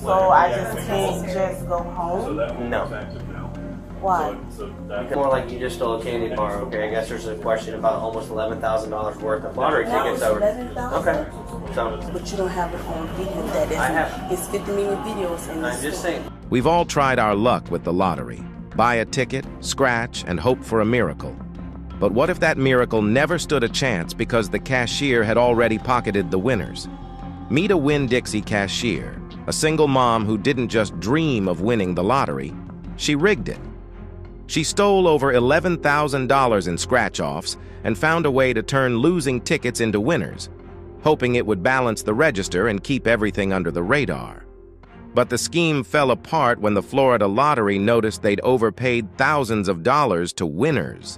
So I just can't just go home? No. Why? It's more like you just stole a candy bar, okay? I guess there's a question about almost $11,000 worth of lottery tickets over. Okay. So. But you don't have it on video. That is. I have. It's 50 million videos. I'm just saying. We've all tried our luck with the lottery. Buy a ticket, scratch, and hope for a miracle. But what if that miracle never stood a chance because the cashier had already pocketed the winners? Meet a Winn-Dixie cashier, a single mom who didn't just dream of winning the lottery, she rigged it. She stole over $11,000 in scratch-offs and found a way to turn losing tickets into winners, hoping it would balance the register and keep everything under the radar. But the scheme fell apart when the Florida Lottery noticed they'd overpaid thousands of dollars to winners.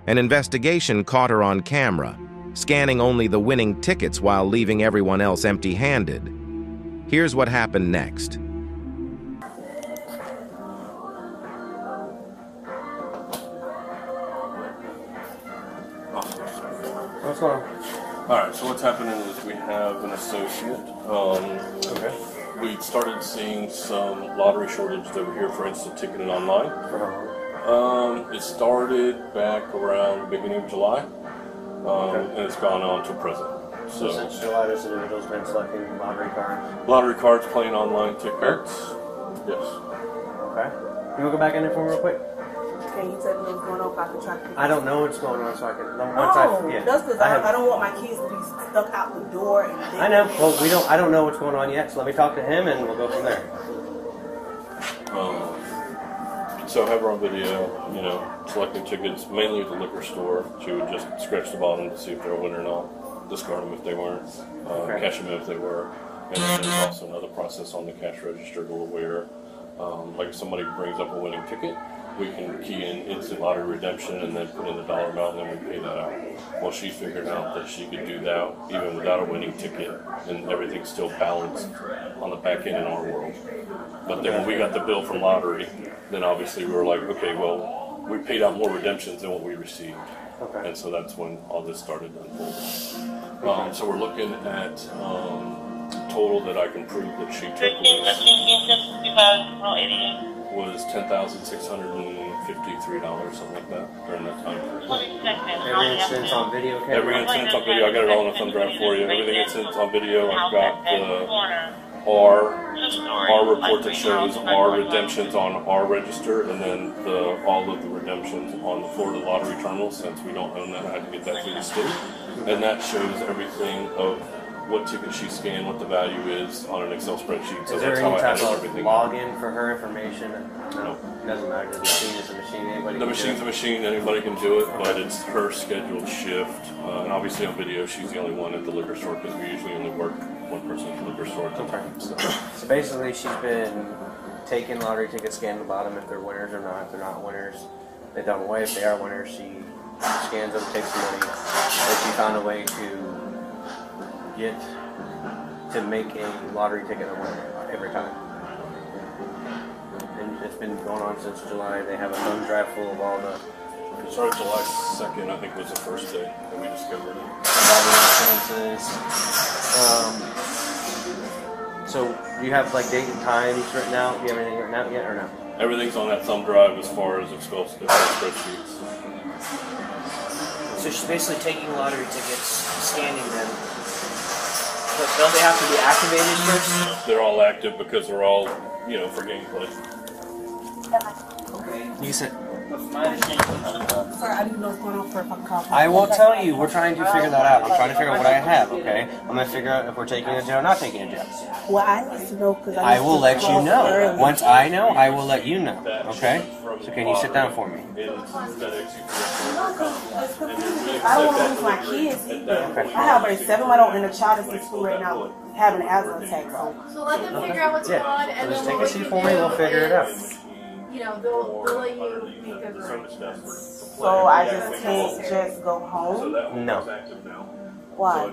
An investigation caught her on camera, scanning only the winning tickets while leaving everyone else empty-handed. Here's what happened next. What's going on? Alright, so what's happening is we have an associate. Okay. We started seeing some lottery shortages over here for instant ticketing online. It started back around the beginning of July, and it's gone on to present. So since July, this individual's been selecting lottery cards? Lottery cards, playing online tickets. Yes. Okay. Can we go back in there for me real quick? Can you tell me what's going on? If I can try to I don't know what's going on, so I can. That's because I don't want my kids to be stuck out the door. And I know. Well, I don't know what's going on yet, so let me talk to him, and we'll go from there. So have her on video, selecting tickets, mainly at the liquor store. She would just scratch the bottom to see if they're a winner or not, discard them if they weren't, cash them in if they were. And then there's also another process on the cash register where, like if somebody brings up a winning ticket, we can key in instant lottery redemption and then put in the dollar amount and then we pay that out. Well, she figured out that she could do that even without a winning ticket and everything's still balanced on the back end in our world. But then when we got the bill from lottery, then obviously we were like, okay, well, we paid out more redemptions than what we received. Okay. And so that's when all this started unfolding. So we're looking at total that I can prove that she took was $10,653, something like that, during that time period. Every instance on video, okay? Every instance on video. I got it all in a thumb drive for you. Everything instance on video. I've got the our report that shows our redemptions on our register, and then all of the redemptions on the Florida Lottery Terminal. Since we don't own that, I had to get that through the state, and that shows everything of what ticket she scanned, what the value is on an Excel spreadsheet. So is there that's any how I type handle of everything. login for her information? No, it doesn't matter. The machine is a machine. Anybody the can machine's do a machine. Anybody can do it, but it's her scheduled shift. And obviously on video, she's the only one at the liquor store because we usually only work one person at the liquor store at the time. So basically, she's been taking lottery tickets, scanning the bottom if they're winners or not. If they're not winners, they don't away. If they are winners, she scans them, takes the money. But she found a way to make a lottery ticket a winner every time. And it's been going on since July. They have a thumb drive full of all the... It started July 2nd, I think was the first day that we discovered it. All the insurances. So you have like date and times written out? Do you have anything written out yet or no? Everything's on that thumb drive as far as Excel spreadsheets. So she's basically taking lottery tickets, scanning them. But don't they have to be activated first? They're all active because they're all, for gameplay. Okay. You said... My understanding. Sorry, I didn't know what's going on for if I call. I will tell you. We're trying to figure that out. I'm trying to figure out what I have, okay? I'm going to figure out if we're taking a jail or not taking a jail. Well, I need to know because I will let you know. Once I know, I will let you know, okay? So can you sit down for me? I don't want to lose my kids either. Okay. I have already 7 my own and a child is in school right now having an asthma attack. So let them figure out what's going on, and Just then take a seat for me. We'll figure it out. They'll let you make a So I just can't just go home? No. Why?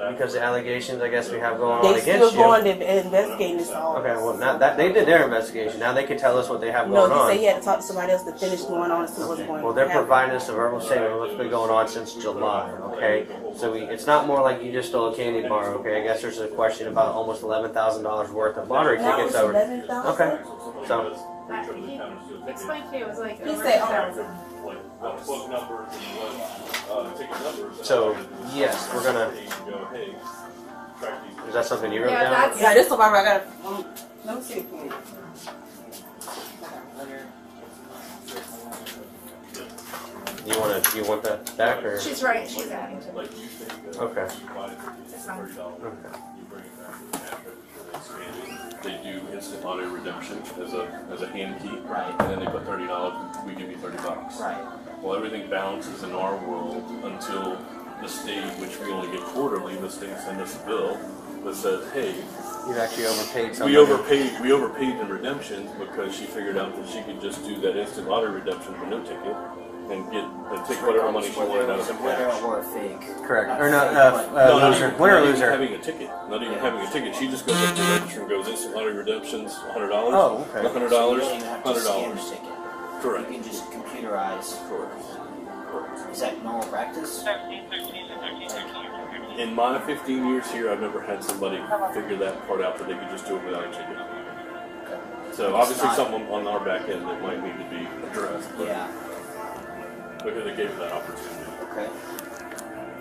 Because the allegations, I guess, we have going on They against still going you. to investigate this all. Okay, well, not that they did their investigation. Now they can tell us what they have No, going he on. said he had to talk to somebody else to finish going on and see what's going on. Well, they're providing us a verbal statement of what's been going on since July, okay? So it's not more like you just stole a candy bar, okay? I guess there's a question about almost $11,000 worth of lottery Now tickets it's over. 11,000? Okay, so He explained to me it was like He over said, 1,000. What book numbers and ticket numbers. So, yes, we're gonna. Is that something you wrote Yeah, down? that's- Yeah, this is why I got. Let me see if you. You want that back or? She's right. She's adding to it. Okay. It's fine. Okay. They do instant lottery redemption as a hand key, Right. and then they put $30. We give you $30. Right. Well, everything balances in our world until the state, which we only get quarterly, the state send us a bill that says, "Hey, You've actually overpaid somebody. we overpaid in redemptions because she figured out that she could just do that instant lottery redemption for no ticket and take whatever money she wanted out of the Whether cash." or a fake. Correct. Or not, No, loser. not Winner or even loser. having a ticket. Not even having a ticket. She just goes up to the register and goes instant lottery redemptions, $100. Oh, okay. You $100, don't even have to scan the $100. ticket. Correct. You can just computerize. Is that normal practice? In my 15 years here, I've never had somebody figure that part out that they could just do it without a ticket. So obviously something on our back end that might need to be addressed. But Yeah. because they gave her that opportunity. Okay.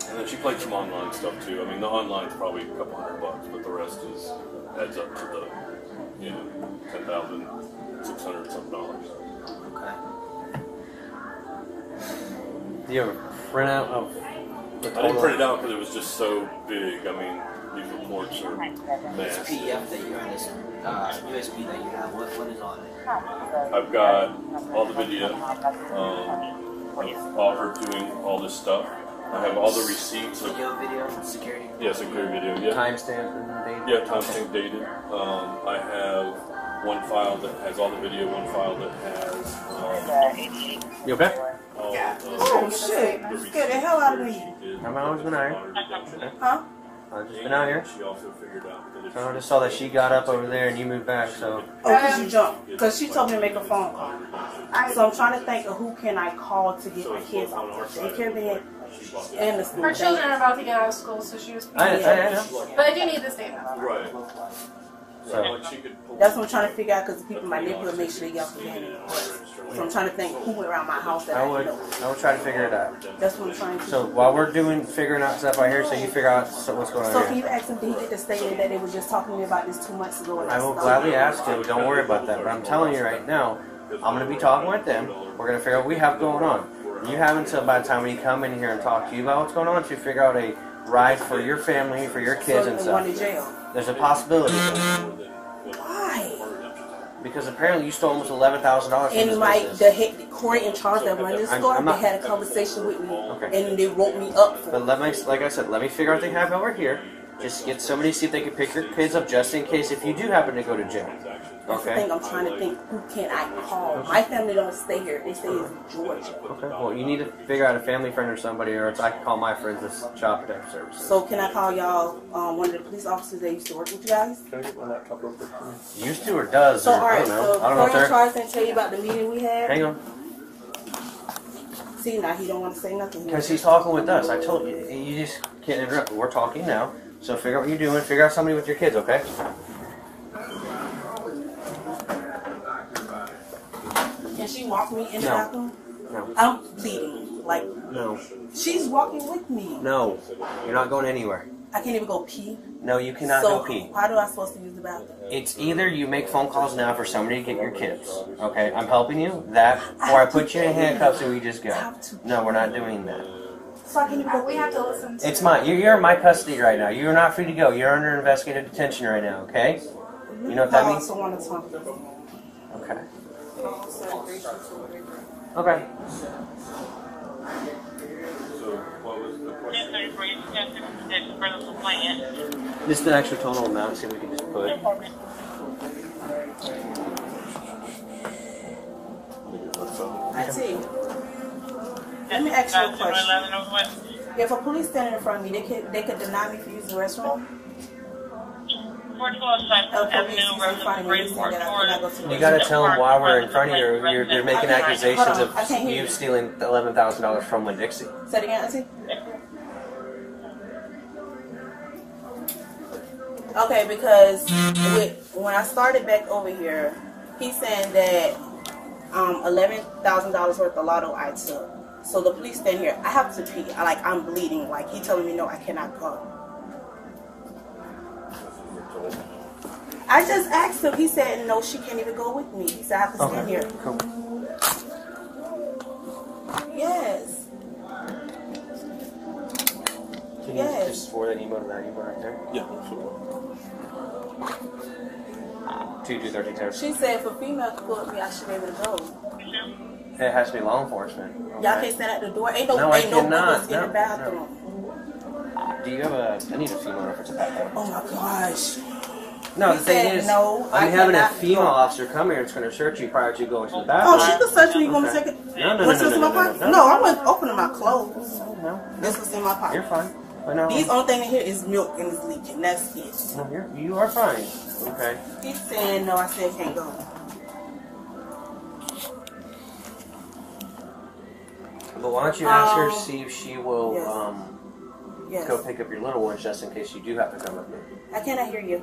And then she played some online stuff too. I mean, the online's probably a couple $100, but the rest adds up to the, $10,600 something. Okay. Do you have a printout of the I total? didn't print it out because it was just so big. I mean, these reports are This massive. PDF that you have, this USB that you have, what is on it? I've got all the video of all her doing all this stuff. I have all the receipts of Video, security. security video. Yeah, Timestamp and date? yeah, timestamp dated. I have one file that has all the video, one file that has You okay? all Oh shit! You scared the hell out of me. I've always been out here. Huh? I've just been out here. She also figured out that if So I just saw that she got up over there and you moved back, so. Oh, because you jumped. Because she told me to make a phone call. So I'm trying to think of who can I call to get my kids off the daycare bed and the school. Her children are about to get out of school, so she was. I know. But I do need this data. right, So, like she could pull That's what I'm trying to figure out because the people in my neighborhood make sure they get off the bed. So I'm trying to think who went around my house that I I would know. try to figure it out. That's what I'm trying to do. So while we're figuring out stuff out here, so you figure out what's going So on can here. you ask them, did he get the statement that they were just talking to me about this 2 months ago? And I will stopped? gladly ask you. Don't worry about that. But I'm telling you right now, I'm going to be talking with them. We're going to figure out what we have going on. You have until by the time we come in here and talk to you about what's going on to figure out a ride for your family, for your kids and So one in stuff. jail. There's a possibility. Why? Because apparently you stole almost $11,000 from this And my business. the head Corey in charge that run this I'm store, not- they had a conversation with me, Okay. and they wrote me up for But it. like I said, let me figure out what they have over here. Just get somebody to see if they can pick your kids up just in case if you do happen to go to jail. That's the Okay? thing. I'm trying to think who can I call. My family don't stay here. They stay in Georgia. Okay. Well, you need to figure out a family friend or somebody, or else I can call my friends as Child Protective Services. So can I call y'all one of the police officers that used to work with you guys? Used to or does? So Or, all I right. don't know. So I don't know, Corey in sir. charge didn't tell you about the meeting we had. Hang on. See now he don't want to say nothing. Because he's talking with us. I told you. You just can't interrupt. We're talking now. So figure out what you're doing. Figure out somebody with your kids, okay? Can she walk me in the No. bathroom? No. I'm bleeding. Like No. she's walking with me. No. You're not going anywhere. I can't even go pee. No, you cannot So go pee. how do I supposed to use the bathroom? It's either you make phone calls now for somebody to get your kids. Okay? I'm helping you. That, or I put you in handcuffs and we just go. No, we're not doing that. So I can't even go. We have to listen to. It's mine. You're in my custody right now. You're not free to go. You're under investigative detention right now, okay? You know what that I means? also want to talk to them. Okay. Okay. So what was the question? This is the actual total amount, see if we can just put. I see. Let me ask you a question. If a police standing in front of me, they could deny me for using the restroom. 412 Avenue, Roseland, Bridgeport, Florida. You gotta tell them why we're in front of you. You're making accusations of you stealing $11,000 from Winn-Dixie. Say it again, Auntie. Okay, because when I started back over here, he's saying that $11,000 worth of lotto I took. So the police stand here. I have to pee. I'm bleeding. Like, he telling me no, I cannot go. I just asked him. He said no, she can't even go with me. He said I have to stand here. Cool. Yes. Can you just forward that email to that email right there? Yeah, absolutely. 223. She said if a female could go with me, I should be able to go. It has to be law enforcement. Okay. Y'all can't stand at the door. Ain't no I cannot. windows in the bathroom. Do you have I need a female if it's a bathroom. Oh my gosh. No, He the thing said is, no, I'm I having a cannot female go. officer come here. It's going to search you prior to going to the bathroom. Oh, she could search me. You want me to Okay. take it? No, What's this in my pocket? no. No, I wasn't opening my clothes. No, This was in my pocket. you're fine. But no, These only thing in here is milk and it's leaking. That's it. no, you are fine. Okay. He's saying no. I said can't go. But why don't you ask her, see if she will Yes. go pick up your little ones just in case you do have to come with me. I cannot hear you.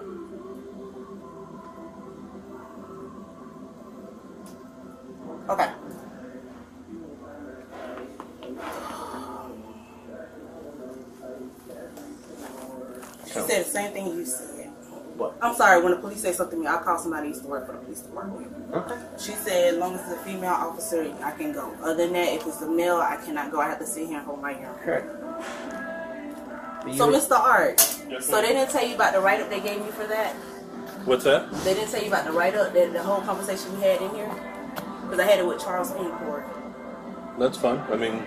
Okay. She said the same thing you said. What? I'm sorry, when the police say something to me, I'll call somebody who used to work for the police department. Okay. She said, as long as it's a female officer, I can go. Other than that, if it's a male, I cannot go. I have to sit here and hold my urine. Correct. So, Mr. Art, Yes, so they didn't tell you about the write-up they gave me for that? What's that? They didn't tell you about the write-up, the whole conversation we had in here? Because I had it with Charles in court. That's fine. I mean,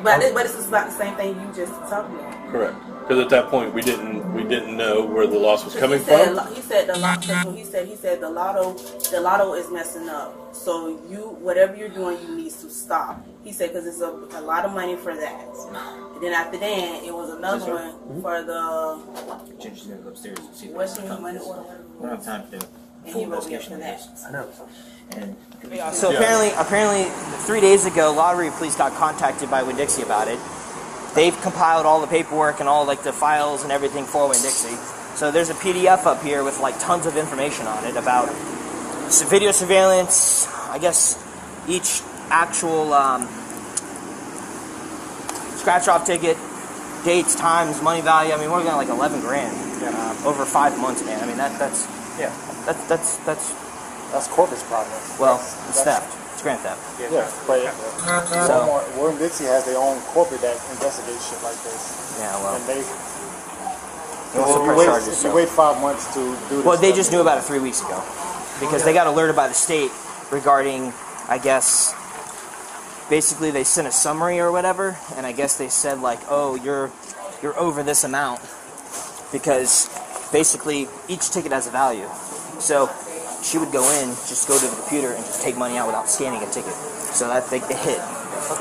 But it's just about the same thing you just talked about. correct. Because at that point, we didn't know where the loss was coming He said, from. he said the lotto. He said the lotto is messing up. So whatever you're doing, you need to stop. He said because it's a lot of money for that. And then after that, it was another one for the She's gonna go upstairs and see if Western money order. we don't have time to do And full he wrote me up investigation for of that. this. I know. And so apparently, 3 days ago, Lottery Police got contacted by Winn-Dixie about it. They've compiled all the paperwork and all like the files and everything for Winn-Dixie. So there's a PDF up here with like tons of information on it about video surveillance. I guess each actual scratch-off ticket, dates, times, money value. I mean, we're looking at like 11 grand over 5 months, man. I mean, that's corporate problem. well, it's theft. It's grand theft. Yeah, but So Winn-Dixie has their own corporate that investigates shit like this. yeah, well, And they, also press charges. if So. you wait 5 months to do this Well, they stuff, just knew about it 3 weeks ago because they got alerted by the state regarding, I guess, basically they sent a summary or whatever, and I guess they said like, oh, you're over this amount because basically each ticket has a value. So she would go in, just go to the computer and just take money out without scanning a ticket. So that they hit.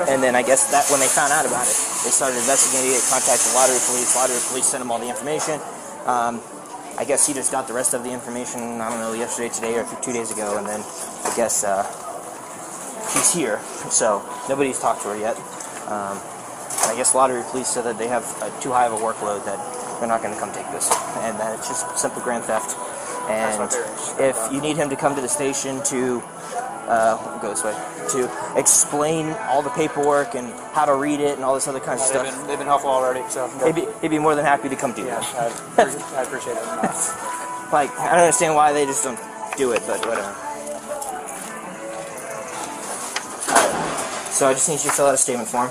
And then I guess that when they found out about it, they started investigating it, contacted Lottery Police. Lottery Police sent them all the information. I guess he just got the rest of the information, I don't know, yesterday, today, or 2 days ago, and then I guess she's here. So nobody's talked to her yet. I guess Lottery Police said that they have too high of a workload that they're not going to come take this, and that it's just simple grand theft. And if you need him to come to the station to go this way, to explain all the paperwork and how to read it and all this other kind of stuff, they've been helpful already, so he'd be more than happy to come do that. I appreciate it. Like, I don't understand why they just don't do it, but whatever. So I just need you to fill out a statement form.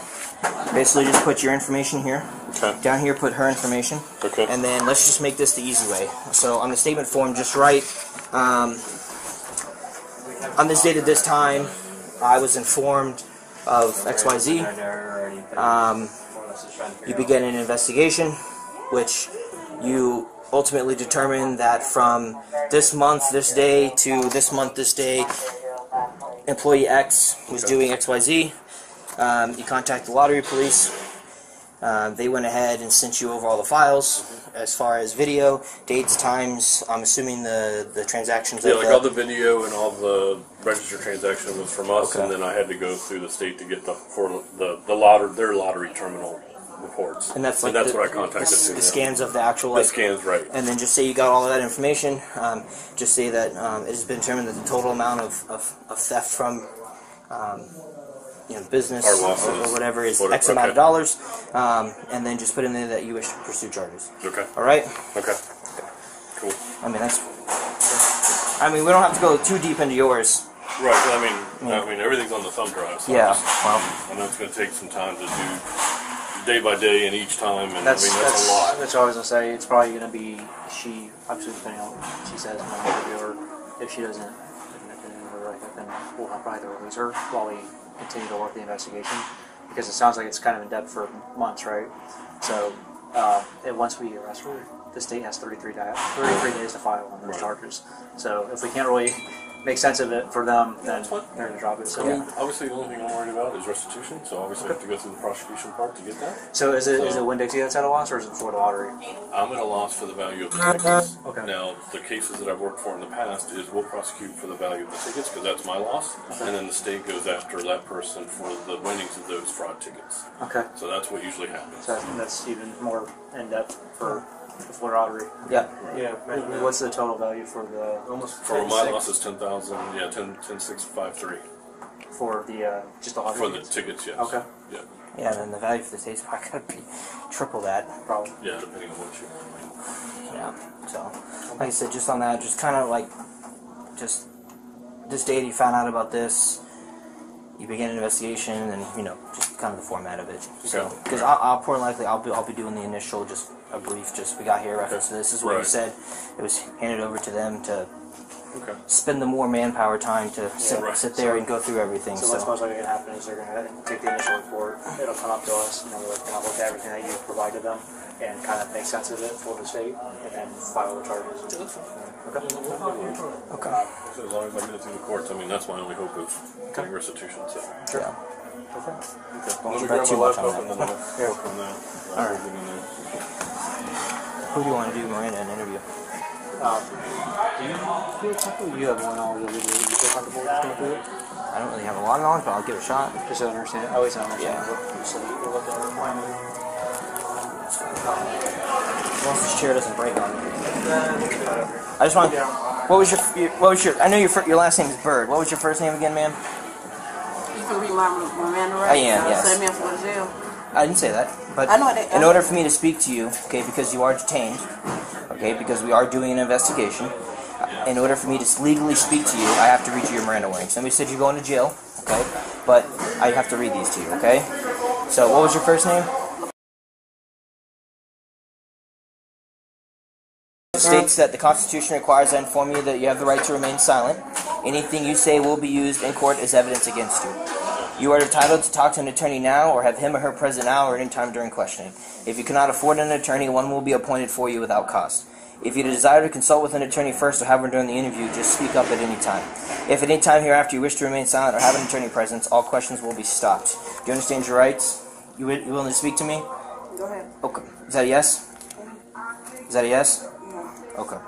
Basically, just put your information here. Okay. Down here, put her information. Okay. And then let's just make this the easy way. So on the statement form, just write, on this date at this time, I was informed of XYZ. You begin an investigation, which you ultimately determine that from this month, this day, to this month, this day, employee X was doing XYZ. You contact the Lottery Police. They went ahead and sent you over all the files as far as video, dates, times. I'm assuming the transactions. Yeah, like all the video and all the registered transaction was from us, Okay. and then I had to go through the state to get their lottery terminal reports. And that's like what I contacted. the scans of the actual. The scans, right? And then just say you got all of that information. Just say that it has been determined that the total amount of theft from business Our losses. or whatever is Whatever, X amount okay. of dollars, and then just put in there that you wish to pursue charges. Okay. All right. Okay. Cool. I mean, we don't have to go too deep into yours. Right. I mean, everything's on the thumb drive. So Yeah. Well, I know it's going to take some time to do day by day and each time, and That's that's a lot. That's what I was gonna say. It's probably gonna be she. Obviously, depending on what she says in the interview, or if she doesn't admit to anything like that, then we'll have probably to release her while we continue to work the investigation, because it sounds like it's kind of in depth for months, right? So, and once we arrest her, the state has 33 days to file on those charges. So, if we can't really make sense of it for them, then they're going to drop it. So, I mean, obviously, the only thing I'm worried about is restitution. So, obviously, I have to go through the prosecution part to get that. so is it Winn-Dixie that's at a loss, or is it for the lottery? I'm at a loss for the value of the tickets. Okay. Now, the cases that I've worked for in the past is we'll prosecute for the value of the tickets because that's my loss, and then the state goes after that person for the winnings of those fraud tickets. Okay. So that's what usually happens. So that's even more in depth for the Florida lottery. yeah. Yeah. What's the total value for the For my loss is 10,000. Yeah, 10,653 for the just the lottery? for the tickets. Yes. Okay. Yeah. Yeah, and then the value for the state's probably going to be triple that. Probably. Yeah, depending on what you. Yeah. So, like I said, just on that, just kind of like, just this date you found out about this, you begin an investigation, and just kind of the format of it. So, Okay. because I'll more likely I'll be doing the initial, just a brief, just we got here reference to this. This is what you Right. said. It was handed over to them to Okay. spend the more manpower time to right. sit there and go through everything. So what's most likely going to happen is they're going to take the initial report. It'll come up to us, and then we're going to look at everything that you provided them and kind of make sense of it for the state, and then file the charges. Okay. So as long as I get it through the courts, I mean that's my only hope of getting restitution. So. Yeah. Okay. Don't Let me bet grab too my much on laptop and that. then I'll go from there. All right. Who do you want to do Miranda an interview? Do you feel comfortable? You have more knowledge of it. Do you feel comfortable just going through it? I don't really have a lot of knowledge, but I'll give it a shot. Just to understand. I always understand Yeah. what you're looking at. As long as this chair doesn't break on me. I just want. What was your? I know your last name is Bird. What was your first name again, ma'am? You can read my Miranda rights. I am, yes. Send me up for the jail. I didn't say that, but I know that- in order for me to speak to you, okay, because you are detained, okay, because we are doing an investigation, in order for me to legally speak to you, I have to read you your Miranda warning. Somebody said you're going to jail, okay, but I have to read these to you, okay? So, what was your first name? It states that the Constitution requires I inform you that you have the right to remain silent. Anything you say will be used in court as evidence against you. You are entitled to talk to an attorney now or have him or her present now or any time during questioning. If you cannot afford an attorney, one will be appointed for you without cost. If you desire to consult with an attorney first or have one during the interview, just speak up at any time. If at any time hereafter you wish to remain silent or have an attorney present, all questions will be stopped. Do you understand your rights? You willing to speak to me? Go ahead. Okay. Is that a yes? Is that a yes? Okay.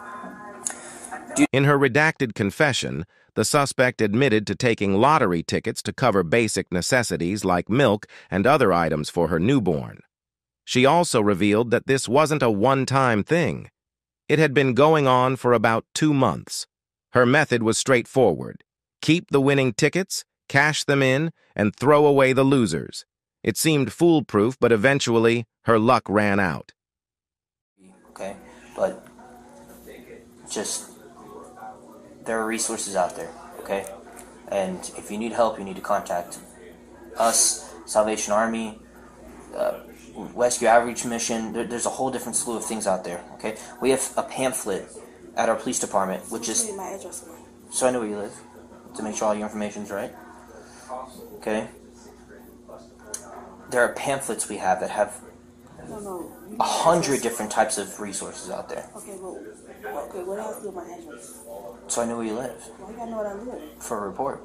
In her redacted confession, the suspect admitted to taking lottery tickets to cover basic necessities like milk and other items for her newborn. She also revealed that this wasn't a one-time thing. It had been going on for about 2 months. Her method was straightforward. Keep the winning tickets, cash them in, and throw away the losers. It seemed foolproof, but eventually her luck ran out. Okay, but just there are resources out there, okay? And if you need help, you need to contact us, Salvation Army, Rescue Outreach Mission. There's a whole different slew of things out there, okay? We have a pamphlet at our police department, which is... Give me my address. So I know where you live, to make sure all your information's right. Okay? There are pamphlets we have that have 100 different types of resources out there. Okay, well, what else do my address? So I know where you live, Why you gotta know what I live? for a report.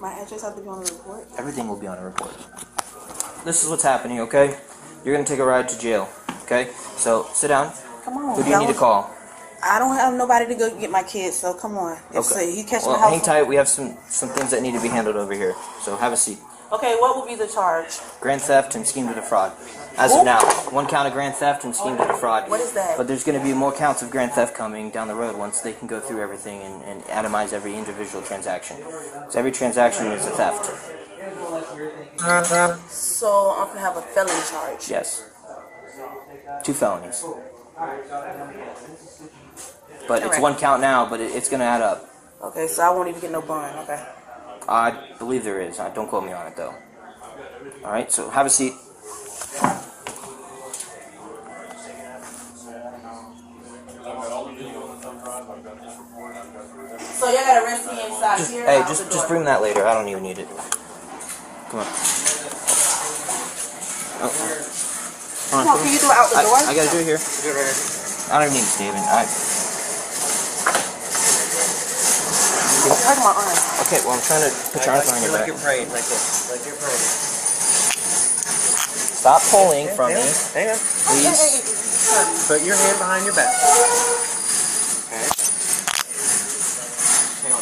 My address has to be on the report. Everything will be on a report. this is what's happening, okay? You're gonna take a ride to jail, okay? So sit down. Come on. Who do you need to call? I don't have nobody to go get my kids, so come on. Okay. You catch Well, my house. hang tight. We have some things that need to be handled over here. So have a seat. Okay, what will be the charge? Grand theft and scheme to defraud. As of now, 1 count of grand theft and scheme to defraud. What is that? But there's going to be more counts of grand theft coming down the road once they can go through everything and itemize every individual transaction. So every transaction is a theft. So I'm gonna have a felony charge. Yes. 2 felonies. But it's Alright. 1 count now, but it's going to add up. Okay, so I won't even get no bond. Okay. I believe there is. Don't quote me on it, though. Alright, so have a seat. So y'all gotta arrest me inside here. Hey, just bring that later. I don't even need it. Come on. Oh. Come on, can you do it out the door? I gotta do it here. I don't even need it, Steven. Hurt my arm. Okay, well, I'm trying to put your arms behind your back. Like you're praying, like this. Like you're praying. Stop pulling from me. Hang on. Please. Put your hand behind your back. Okay. Hang on.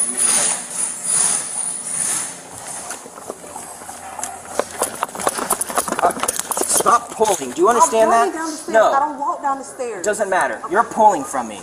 Stop pulling. Do you understand that? Down the stairs. I No. don't walk down the stairs. Doesn't matter. You're pulling from me.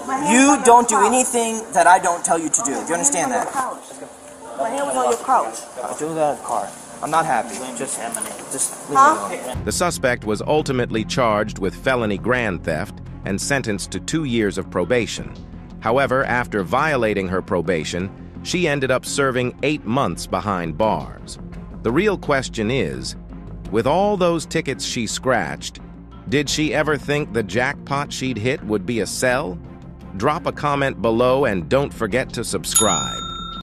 My hand was You on don't your do couch. anything that I don't tell you to do. Do you understand My hand that? was on your couch. My hand was on your couch. I'll do that in the car. I'm not happy. Just leave Huh? me alone. The suspect was ultimately charged with felony grand theft and sentenced to 2 years of probation. However, after violating her probation, she ended up serving 8 months behind bars. The real question is, with all those tickets she scratched, did she ever think the jackpot she'd hit would be a cell? Drop a comment below and don't forget to subscribe.